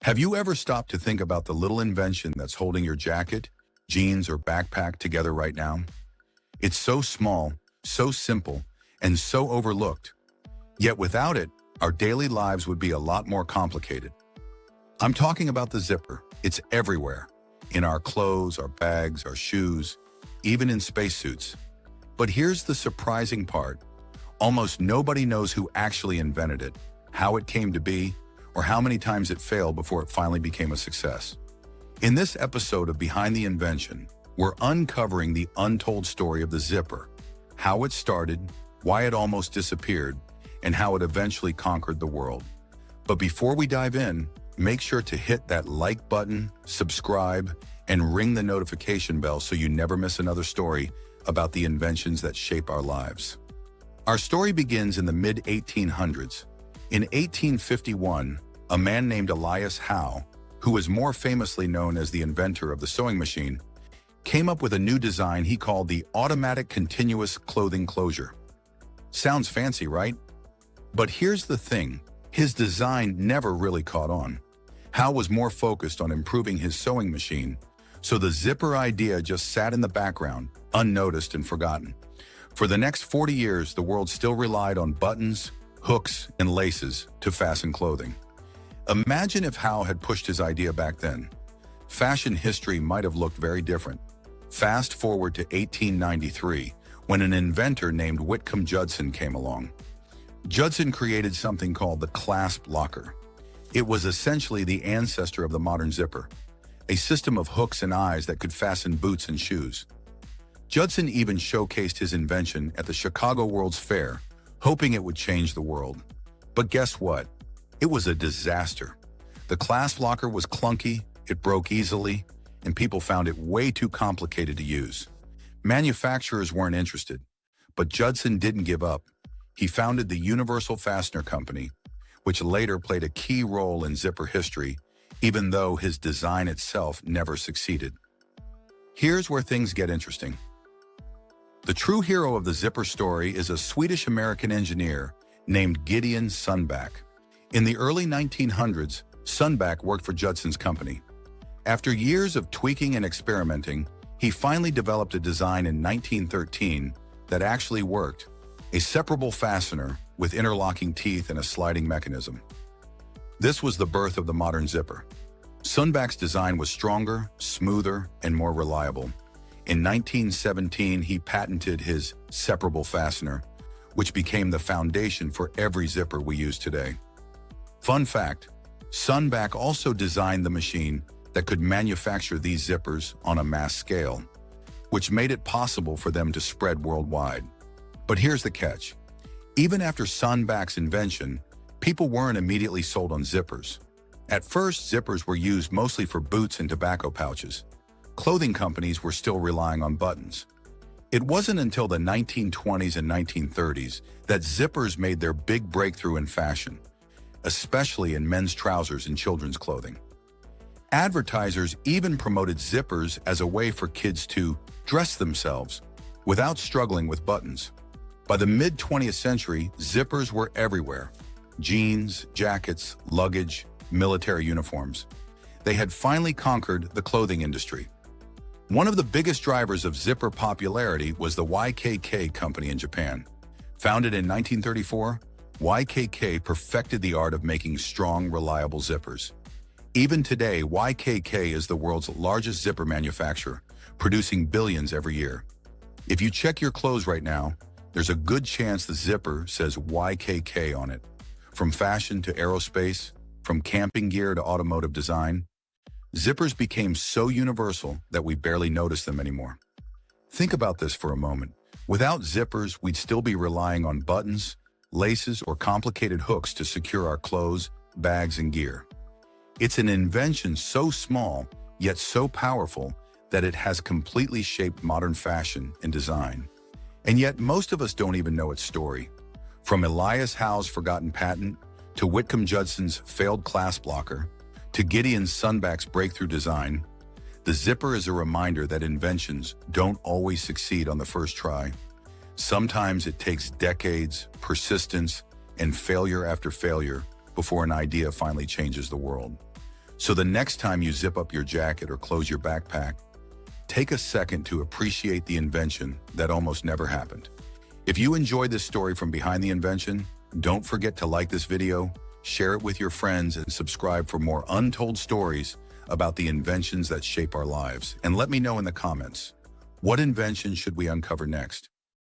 Have you ever stopped to think about the little invention that's holding your jacket, jeans, or backpack together right now? It's so small, so simple, and so overlooked. Yet without it, our daily lives would be a lot more complicated. I'm talking about the zipper. It's everywhere. In our clothes, our bags, our shoes, even in spacesuits. But here's the surprising part. Almost nobody knows who actually invented it, how it came to be, or how many times it failed before it finally became a success. In this episode of Behind the Invention, we're uncovering the untold story of the zipper, how it started, why it almost disappeared, and how it eventually conquered the world. But before we dive in, make sure to hit that like button, subscribe, and ring the notification bell so you never miss another story about the inventions that shape our lives. Our story begins in the mid-1800s. In 1851, a man named Elias Howe, who is more famously known as the inventor of the sewing machine, came up with a new design he called the automatic continuous clothing closure. Sounds fancy, right? But here's the thing, his design never really caught on. Howe was more focused on improving his sewing machine, so the zipper idea just sat in the background, unnoticed and forgotten. For the next 40 years, the world still relied on buttons, hooks, and laces to fasten clothing. Imagine if Howe had pushed his idea back then. Fashion history might have looked very different. Fast forward to 1893, when an inventor named Whitcomb Judson came along. Judson created something called the Clasp Locker. It was essentially the ancestor of the modern zipper, a system of hooks and eyes that could fasten boots and shoes. Judson even showcased his invention at the Chicago World's Fair, hoping it would change the world. But guess what? It was a disaster. The Clasp Locker was clunky, it broke easily, and people found it way too complicated to use. Manufacturers weren't interested, but Judson didn't give up. He founded the Universal Fastener Company, which later played a key role in zipper history, even though his design itself never succeeded. Here's where things get interesting. The true hero of the zipper story is a Swedish-American engineer named Gideon Sundback. In the early 1900s, Sundback worked for Judson's company. After years of tweaking and experimenting, he finally developed a design in 1913 that actually worked, a separable fastener with interlocking teeth and a sliding mechanism. This was the birth of the modern zipper. Sundback's design was stronger, smoother, and more reliable. In 1917, he patented his separable fastener, which became the foundation for every zipper we use today. Fun fact, Sundback also designed the machine that could manufacture these zippers on a mass scale, which made it possible for them to spread worldwide. But here's the catch. Even after Sundback's invention, people weren't immediately sold on zippers. At first, zippers were used mostly for boots and tobacco pouches. Clothing companies were still relying on buttons. It wasn't until the 1920s and 1930s that zippers made their big breakthrough in fashion, especially in men's trousers and children's clothing. Advertisers even promoted zippers as a way for kids to dress themselves without struggling with buttons. By the mid-20th century, zippers were everywhere. Jeans, jackets, luggage, military uniforms. They had finally conquered the clothing industry. One of the biggest drivers of zipper popularity was the YKK company in Japan. Founded in 1934, YKK perfected the art of making strong, reliable zippers. Even today, YKK is the world's largest zipper manufacturer, producing billions every year. If you check your clothes right now, there's a good chance the zipper says YKK on it. From fashion to aerospace, from camping gear to automotive design, zippers became so universal that we barely notice them anymore. Think about this for a moment. Without zippers, we'd still be relying on buttons, laces, or complicated hooks to secure our clothes, bags, and gear. It's an invention so small, yet so powerful, that it has completely shaped modern fashion and design. And yet most of us don't even know its story. From Elias Howe's forgotten patent, to Whitcomb Judson's failed Clasp Locker, to Gideon Sundback's breakthrough design, the zipper is a reminder that inventions don't always succeed on the first try. Sometimes it takes decades, persistence, and failure after failure before an idea finally changes the world. So the next time you zip up your jacket or close your backpack, take a second to appreciate the invention that almost never happened. If you enjoyed this story from behind the invention, don't forget to like this video, share it with your friends, and subscribe for more untold stories about the inventions that shape our lives. And let me know in the comments, what invention should we uncover next?